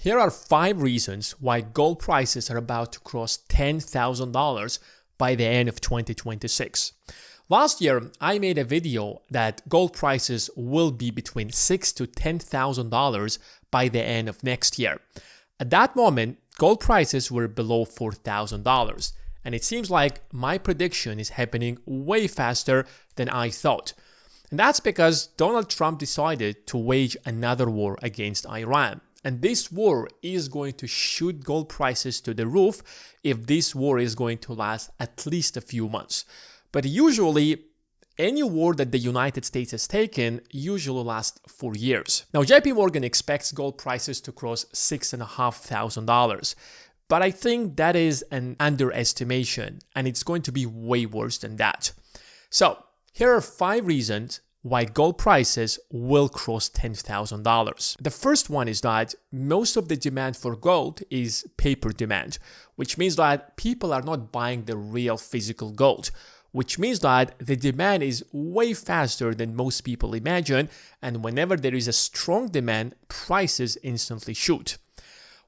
Here are 5 reasons why gold prices are about to cross $10,000 by the end of 2026. Last year, I made a video that gold prices will be between $6,000 to $10,000 by the end of next year. At that moment, gold prices were below $4,000, and it seems like my prediction is happening way faster than I thought. And that's because Donald Trump decided to wage another war against Iran. And this war is going to shoot gold prices to the roof if this war is going to last at least a few months. But usually, any war that the United States has taken usually lasts for years. Now, JP Morgan expects gold prices to cross $6,500. But I think that is an underestimation, and it's going to be way worse than that. So, here are 5 reasons why gold prices will cross $10,000. The first one is that most of the demand for gold is paper demand, which means that people are not buying the real physical gold, which means that the demand is way faster than most people imagine, and whenever there is a strong demand, prices instantly shoot.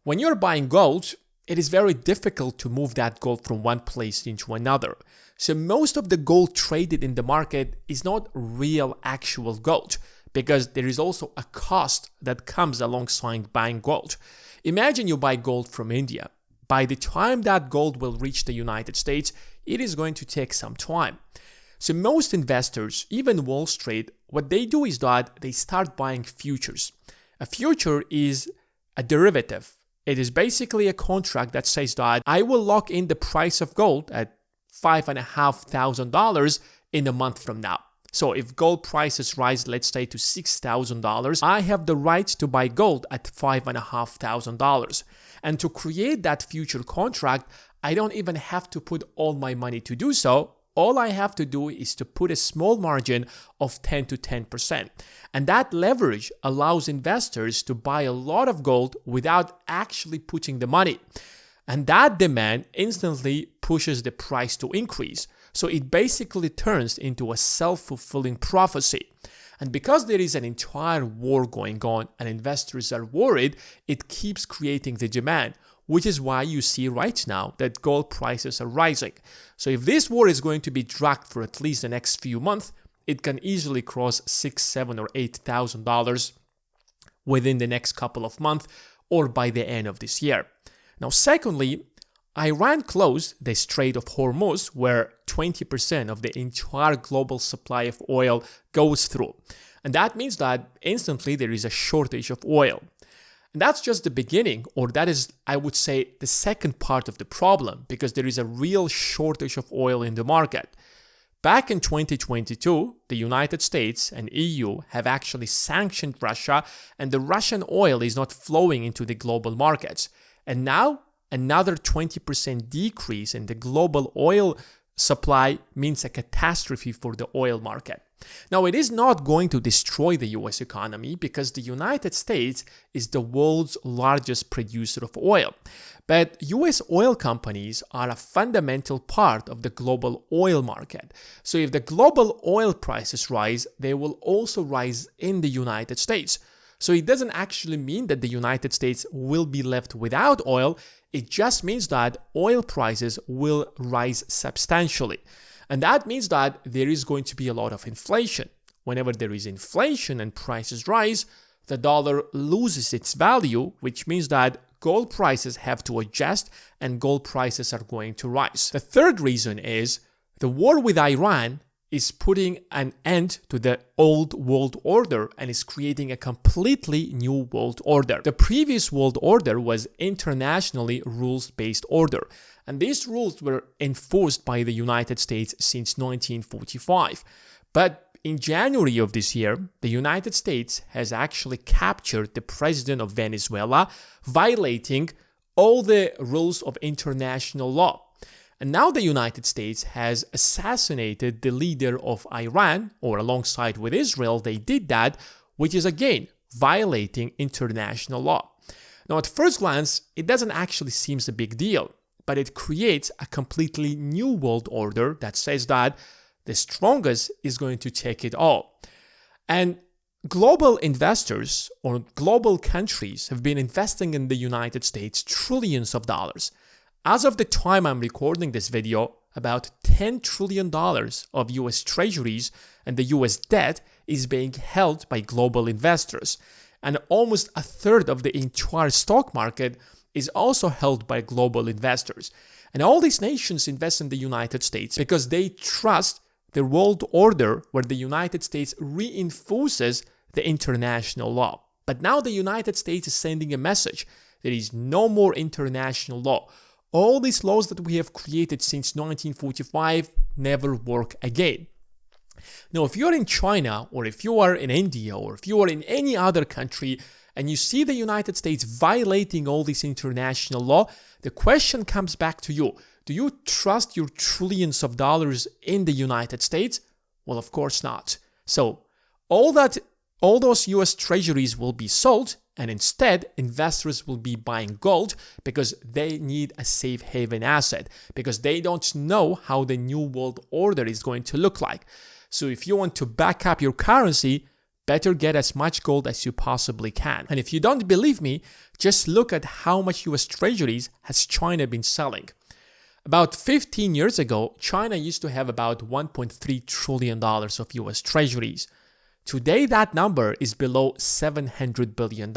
When you're buying gold, it is very difficult to move that gold from one place into another. So most of the gold traded in the market is not real actual gold, because there is also a cost that comes alongside buying gold. Imagine you buy gold from India. By the time that gold will reach the United States, it is going to take some time. So most investors, even Wall Street, what they do is that they start buying futures. A future is a derivative. It is basically a contract that says that I will lock in the price of gold at $5,500 in a month from now. So if gold prices rise, let's say to $6,000, I have the right to buy gold at $5,500. And to create that future contract, I don't even have to put all my money to do so. All I have to do is to put a small margin of 10 to 10%. And that leverage allows investors to buy a lot of gold without actually putting the money. And that demand instantly pushes the price to increase. So it basically turns into a self-fulfilling prophecy. And because there is an entire war going on and investors are worried, it keeps creating the demand, which is why you see right now that gold prices are rising. So if this war is going to be dragged for at least the next few months, it can easily cross $6,000, $7,000 or $8,000 within the next couple of months or by the end of this year. Now, secondly, Iran closed the Strait of Hormuz, where 20% of the entire global supply of oil goes through. And that means that instantly there is a shortage of oil. And that's just the beginning, or that is, I would say, the second part of the problem, because there is a real shortage of oil in the market. Back in 2022, the United States and EU have actually sanctioned Russia, and the Russian oil is not flowing into the global markets. And now, another 20% decrease in the global oil supply means a catastrophe for the oil market. Now, it is not going to destroy the US economy because the United States is the world's largest producer of oil. But US oil companies are a fundamental part of the global oil market. So if the global oil prices rise, they will also rise in the United States. So it doesn't actually mean that the United States will be left without oil. It just means that oil prices will rise substantially. And that means that there is going to be a lot of inflation. Whenever there is inflation and prices rise, the dollar loses its value, which means that gold prices have to adjust and gold prices are going to rise. The third reason is the war with Iran is putting an end to the old world order and is creating a completely new world order. The previous world order was internationally rules-based order, and these rules were enforced by the United States since 1945. But in January of this year, the United States has actually captured the president of Venezuela, violating all the rules of international law. And now the United States has assassinated the leader of Iran, or alongside with Israel, they did that, which is again violating international law. Now, at first glance, it doesn't actually seem a big deal, but it creates a completely new world order that says that the strongest is going to take it all. And Global investors or global countries have been investing in the United States trillions of dollars. As of the time I'm recording this video, about $10 trillion of US treasuries and the US debt is being held by global investors. And almost a third of the entire stock market is also held by global investors. And all these nations invest in the United States because they trust the world order where the United States reinforces the international law. But now the United States is sending a message. There is no more international law. All these laws that we have created since 1945 never work again. Now, if you're in China, or if you are in India, or if you are in any other country, and you see the United States violating all this international law, the question comes back to you. Do you trust your trillions of dollars in the United States? Well, of course not. So, all those US treasuries will be sold, and instead, investors will be buying gold because they need a safe haven asset, because they don't know how the new world order is going to look like. So if you want to back up your currency, better get as much gold as you possibly can. And if you don't believe me, just look at how much US treasuries has China been selling. About 15 years ago, China used to have about $1.3 trillion of US treasuries. Today, that number is below $700 billion.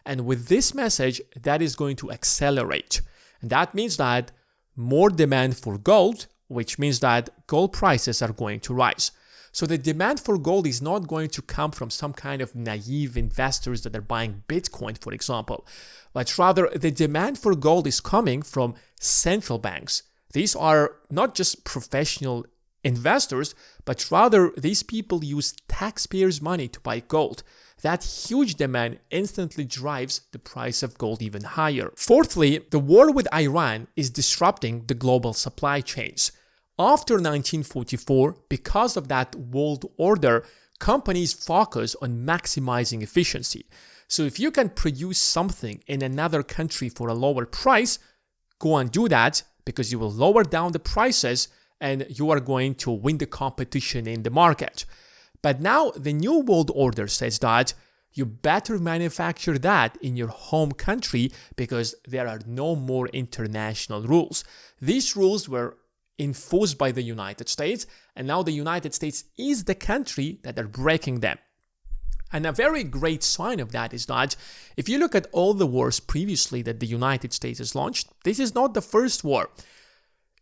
And with this message, that is going to accelerate. And that means that more demand for gold, which means that gold prices are going to rise. So the demand for gold is not going to come from some kind of naive investors that are buying Bitcoin, for example, but rather the demand for gold is coming from central banks. These are not just professional investors, but rather these people use taxpayers' money to buy gold. That huge demand instantly drives the price of gold even higher. Fourthly, the war with Iran is disrupting the global supply chains. After 1944, because of that world order, companies focus on maximizing efficiency. So if you can produce something in another country for a lower price, go and do that because you will lower down the prices and you are going to win the competition in the market. But now the new world order says that you better manufacture that in your home country because there are no more international rules. These rules were enforced by the United States, and now the United States is the country that are breaking them. And a very great sign of that is that if you look at all the wars previously that the United States has launched, this is not the first war.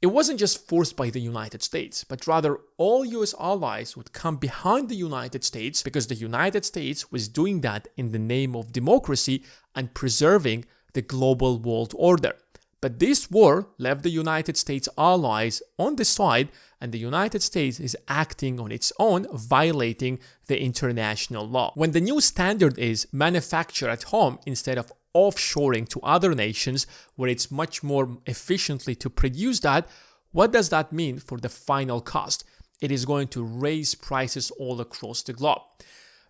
It wasn't just forced by the United States, but rather all US allies would come behind the United States because the United States was doing that in the name of democracy and preserving the global world order. But this war left the United States allies on the side, and the United States is acting on its own, violating the international law. When the new standard is manufacture at home instead of offshoring to other nations where it's much more efficiently to produce that, what does that mean for the final cost? It is going to raise prices all across the globe.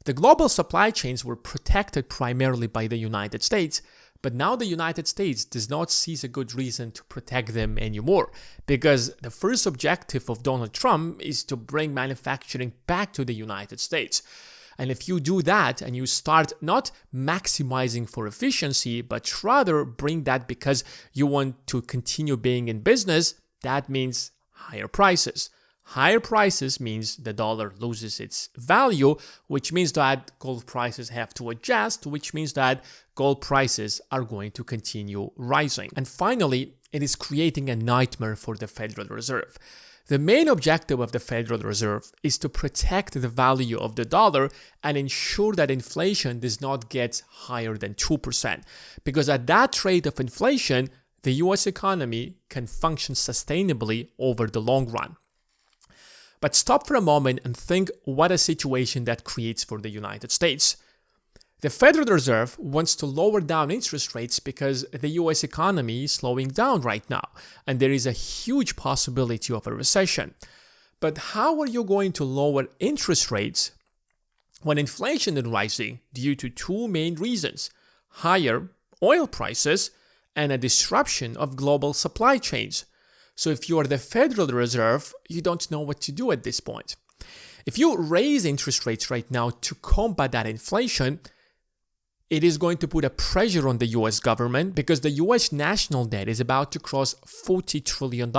The global supply chains were protected primarily by the United States, but now the United States does not see a good reason to protect them anymore, because the first objective of Donald Trump is to bring manufacturing back to the United States. And if you do that and you start not maximizing for efficiency, but rather bring that because you want to continue being in business, that means higher prices. Higher prices means the dollar loses its value, which means that gold prices have to adjust, which means that gold prices are going to continue rising. And finally, it is creating a nightmare for the Federal Reserve. The main objective of the Federal Reserve is to protect the value of the dollar and ensure that inflation does not get higher than 2%. Because at that rate of inflation, the US economy can function sustainably over the long run. But stop for a moment and think what a situation that creates for the United States. The Federal Reserve wants to lower down interest rates because the US economy is slowing down right now, and there is a huge possibility of a recession. But how are you going to lower interest rates when inflation is rising due to two main reasons: higher oil prices and a disruption of global supply chains? So if you are the Federal Reserve, you don't know what to do at this point. If you raise interest rates right now to combat that inflation, it is going to put a pressure on the US government because the US national debt is about to cross $40 trillion,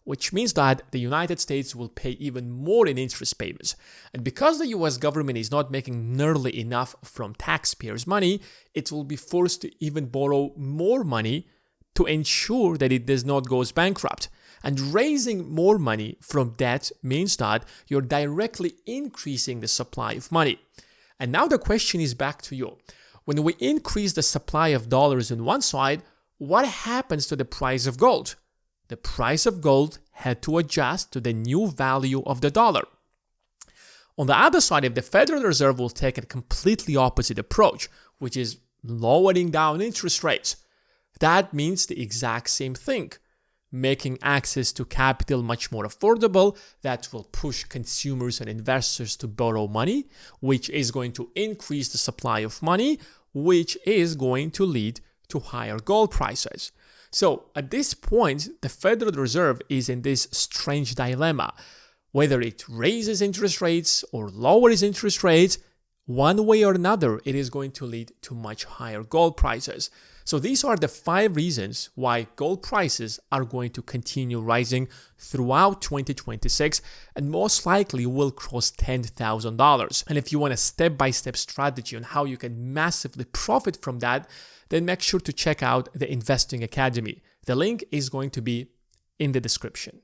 which means that the United States will pay even more in interest payments. And because the US government is not making nearly enough from taxpayers' money, it will be forced to even borrow more money to ensure that it does not go bankrupt. And raising more money from debt means that you're directly increasing the supply of money. And now the question is back to you. When we increase the supply of dollars on one side, what happens to the price of gold? The price of gold had to adjust to the new value of the dollar. On the other side, if the Federal Reserve will take a completely opposite approach, which is lowering down interest rates, that means the exact same thing, making access to capital much more affordable. That will push consumers and investors to borrow money, which is going to increase the supply of money, which is going to lead to higher gold prices. So at this point, the Federal Reserve is in this strange dilemma. Whether it raises interest rates or lowers interest rates, one way or another, it is going to lead to much higher gold prices. So these are the 5 reasons why gold prices are going to continue rising throughout 2026 and most likely will cross $10,000. And if you want a step-by-step strategy on how you can massively profit from that, then make sure to check out the Investing Academy. The link is going to be in the description.